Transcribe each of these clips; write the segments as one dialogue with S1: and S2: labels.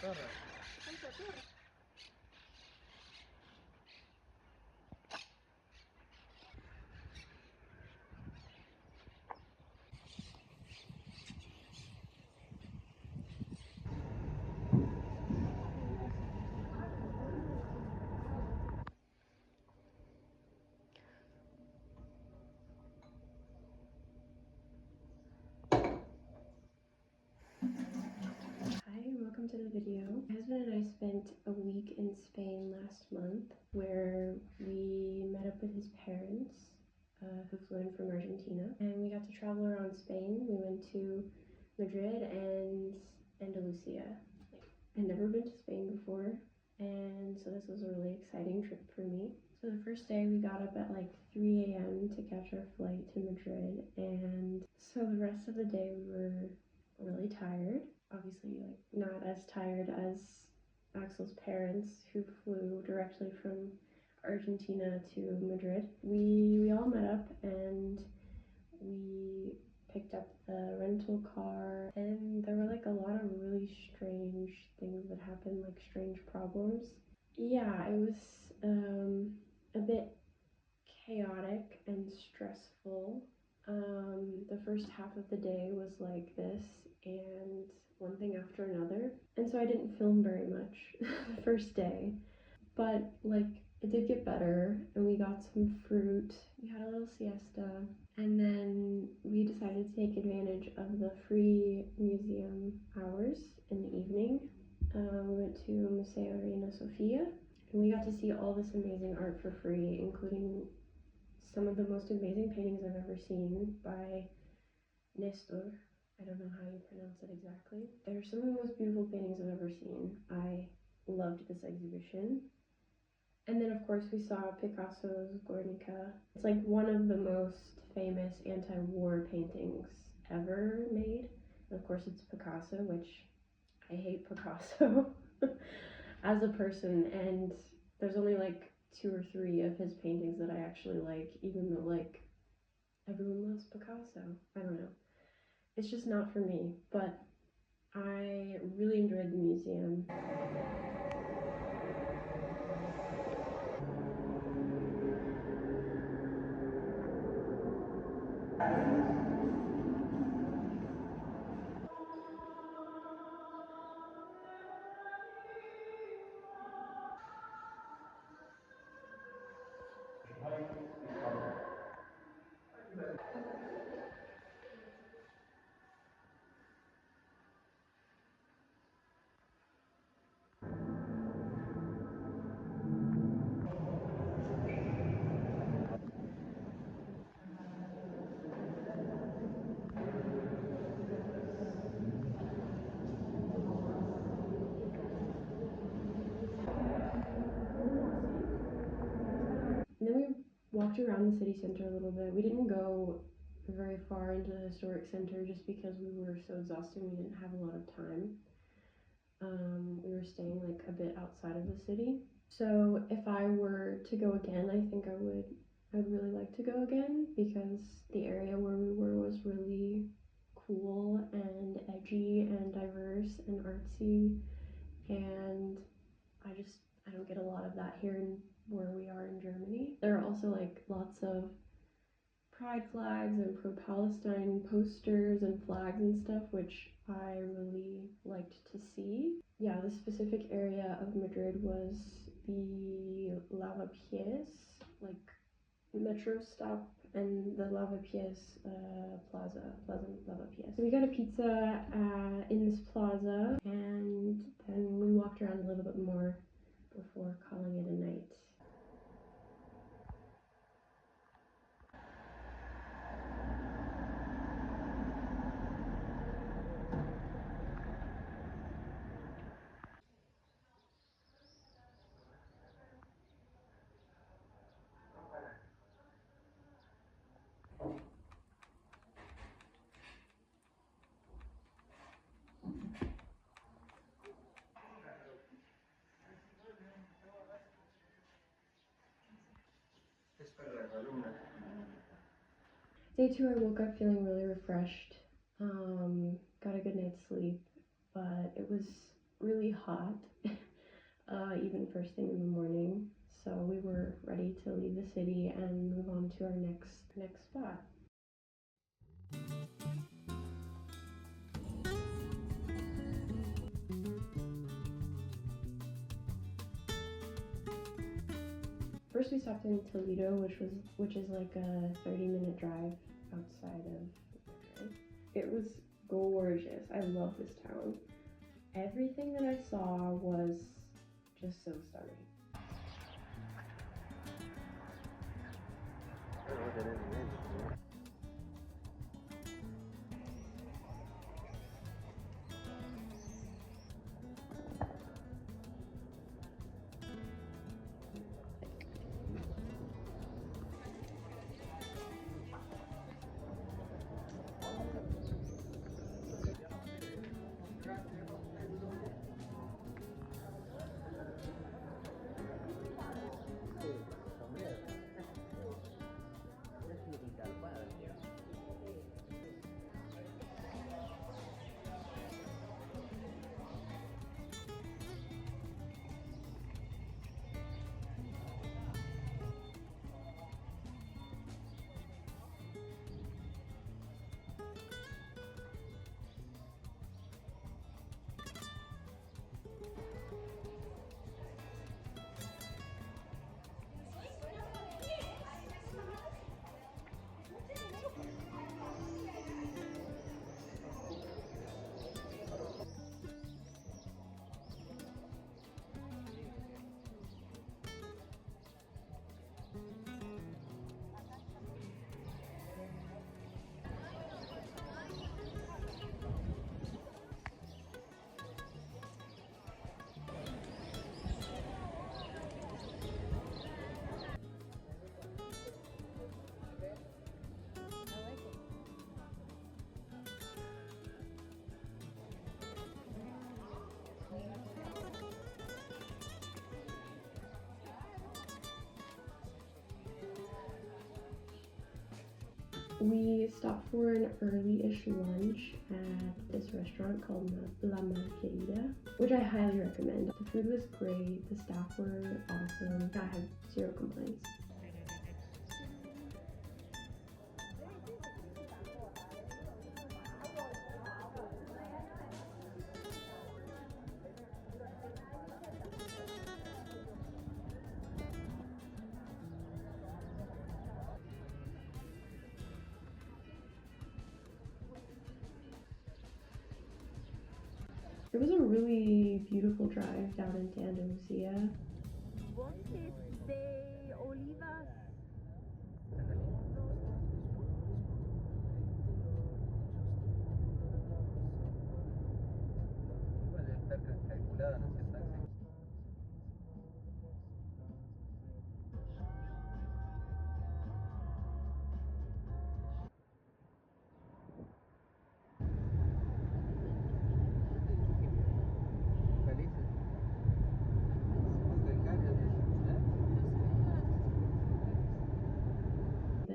S1: Welcome to the video. My husband and I spent a week in Spain last month where we met up with his parents who flew in from Argentina, and we got to travel around Spain. We went to Madrid and Andalucia. I'd never been to Spain before, and so this was a really exciting trip for me. So the first day we got up at like 3 a.m. to catch our flight to Madrid, and so the rest of the day we were really tired. Obviously, like, not as tired as Axel's parents who flew directly from Argentina to Madrid. We all met up and we picked up the rental car, and there were like a lot of really strange things that happened, like strange problems. Yeah, it was a bit chaotic and stressful. The first half of the day was like this, and one thing after another. And so I didn't film very much the first day, but like it did get better, and we got some fruit. We had a little siesta, and then we decided to take advantage of the free museum hours in the evening. We went to Museo Reina Sofia, and we got to see all this amazing art for free, including some of the most amazing paintings I've ever seen by Nestor. I don't know how you pronounce it exactly. They're some of the most beautiful paintings I've ever seen. I loved this exhibition. And then of course we saw Picasso's Guernica. It's like one of the most famous anti-war paintings ever made. And of course it's Picasso, which I hate Picasso as a person, and there's only like 2 or 3 of his paintings that I actually like, even though like everyone loves Picasso. I don't know. It's just not for me, but I really enjoyed the museum. And then we walked around the city center a little bit. We didn't go very far into the historic center just because we were so exhausted and we didn't have a lot of time. We were staying like a bit outside of the city. So if I were to go again, I think I'd really like to go again, because the area where we were was really cool and edgy and diverse and artsy, and I don't get a lot of that here in where we are in Germany. There are also like lots of pride flags and pro-Palestine posters and flags and stuff, which I really liked to see. Yeah, the specific area of Madrid was the Lavapiés, like metro stop, and the Lavapiés plaza Lavapiés. So we got a pizza in this plaza, and then we walked around a little bit more before calling it a night. Day 2, I woke up feeling really refreshed. Got a good night's sleep, but it was really hot, even first thing in the morning. So we were ready to leave the city and move on to our next spot. First we stopped in Toledo, which is like a 30-minute drive outside of Madrid. It was gorgeous. I love this town. Everything that I saw was just so stunning. We stopped for an early-ish lunch at this restaurant called La Marquerita, which I highly recommend. The food was great, the staff were awesome, I had zero complaints. It was a really beautiful drive down into Andalucia.
S2: Bosques de olivas.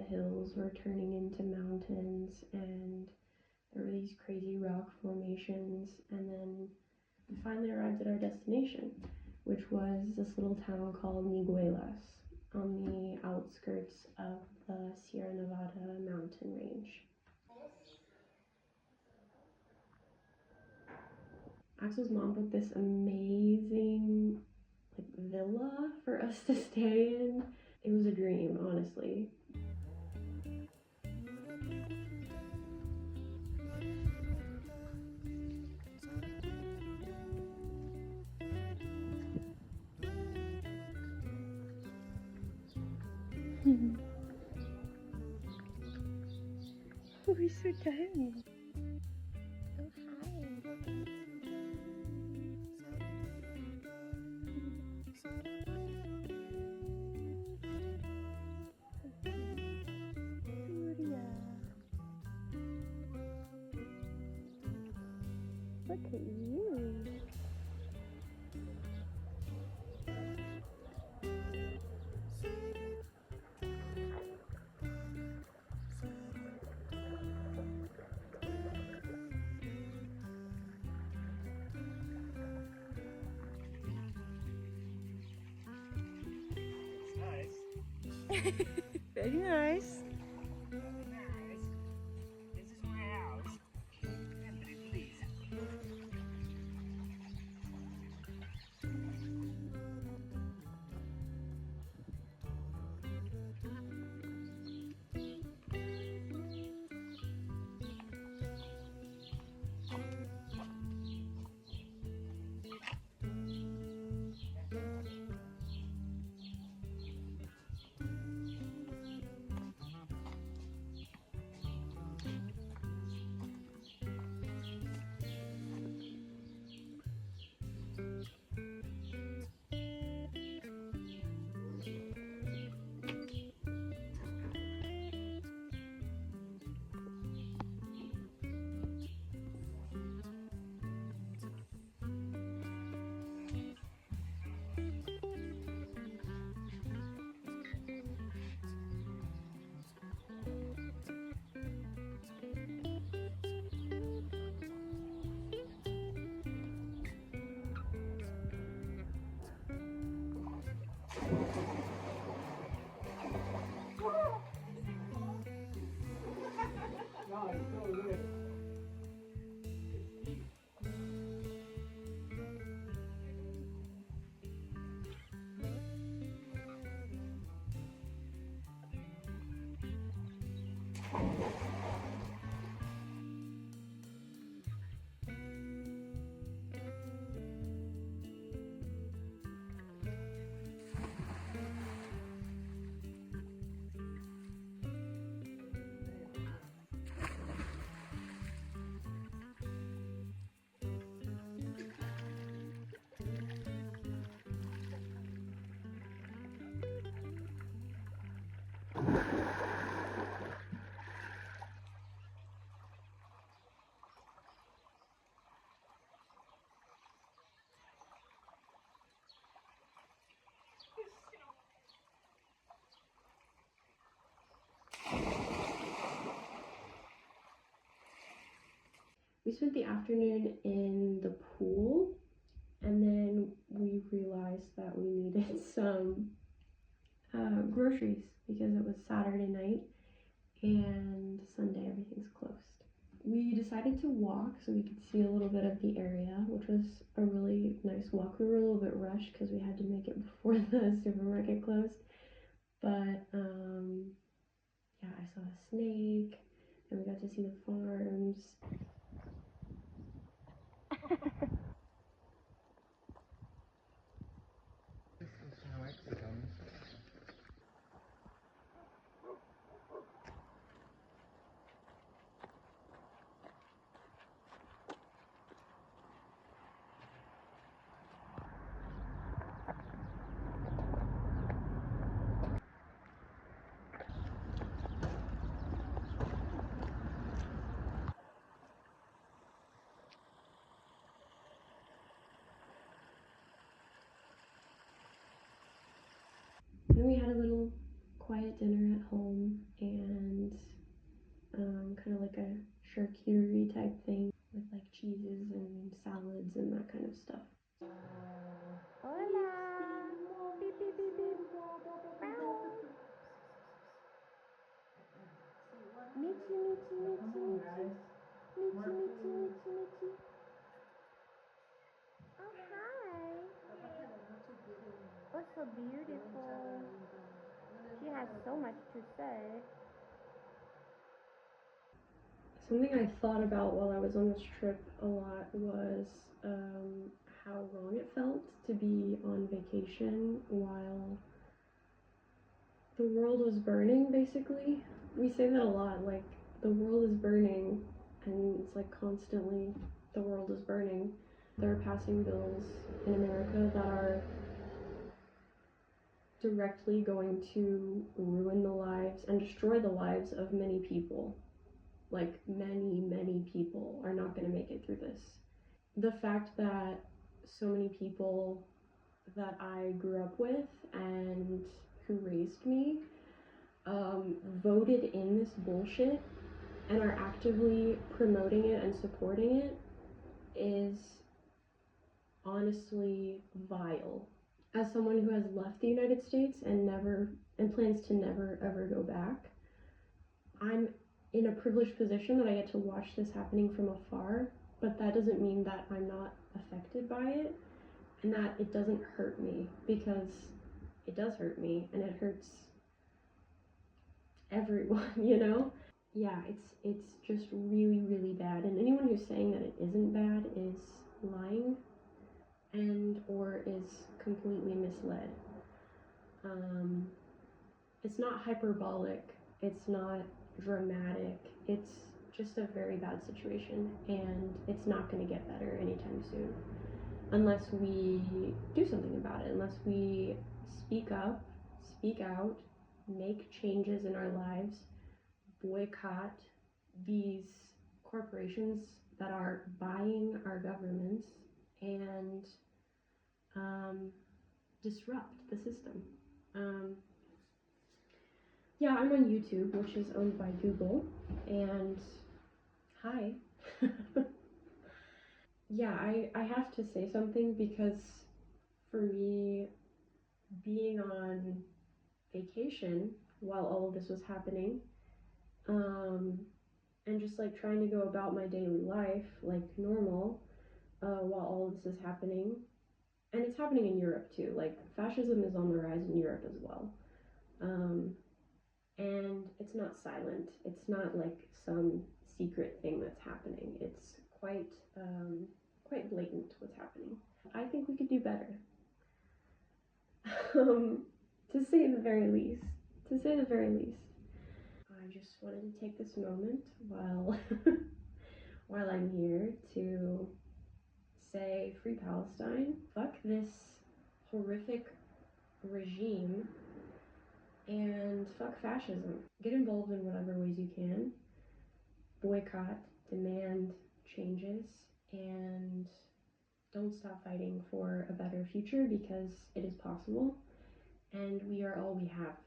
S1: Hills were turning into mountains and there were these crazy rock formations, and then we finally arrived at our destination, which was this little town called Miguelas on the outskirts of the Sierra Nevada mountain range. Axel's mom booked this amazing villa for us to stay in. It was a dream, honestly.
S2: We're so tiny. Oh, hi. Look at you. Very nice.
S3: This is my house. Enter it, please.
S1: We spent the afternoon in the pool, and then we realized that we needed some groceries because it was Saturday night and Sunday everything's closed. We decided to walk so we could see a little bit of the area, which was a really nice walk. We were a little bit rushed because we had to make it before the supermarket closed, but yeah, I saw a snake and we got to see the farms. And then we had a little quiet dinner at home and kind of like a charcuterie type thing with like cheeses and salads and that kind of stuff.
S2: Hola. Beep, beep, beep, beep. Meow. Michi, Michi, Michi, Michi. Michi, Michi, Michi, Michi. Oh, hi. Oh, so beautiful. She has so much to say.
S1: Something I thought about while I was on this trip a lot was how wrong it felt to be on vacation while the world was burning, basically. We say that a lot, like, the world is burning, and it's like constantly the world is burning. They're passing bills in America that are directly going to ruin the lives and destroy the lives of many people. Like, many people are not going to make it through this. The fact that so many people that I grew up with and who raised me voted in this bullshit and are actively promoting it and supporting it is honestly vile. as someone who has left the United States and plans to never ever go back, I'm in a privileged position that I get to watch this happening from afar, but that doesn't mean that I'm not affected by it and that it doesn't hurt me, because it does hurt me and it hurts everyone, you know? Yeah, it's just really, really bad. And anyone who's saying that it isn't bad is lying and or is completely misled. It's not hyperbolic, it's not dramatic, it's just a very bad situation, and it's not going to get better anytime soon unless we do something about it, unless we speak up, speak out, make changes in our lives, boycott these corporations that are buying our governments, and disrupt the system. Um, yeah, I'm on YouTube, which is owned by Google, and hi. Yeah, I have to say something because for me, being on vacation while all of this was happening, and just like trying to go about my daily life like normal, while all of this is happening, and it's happening in Europe too. Like fascism is on the rise in Europe as well, and it's not silent. It's not like some secret thing that's happening. It's quite blatant what's happening. I think we could do better. To say the very least. To say the very least. I just wanted to take this moment while while I'm here to say free Palestine, fuck this horrific regime, and fuck fascism. Get involved in whatever ways you can. Boycott, demand changes, and don't stop fighting for a better future, because it is possible, and we are all we have.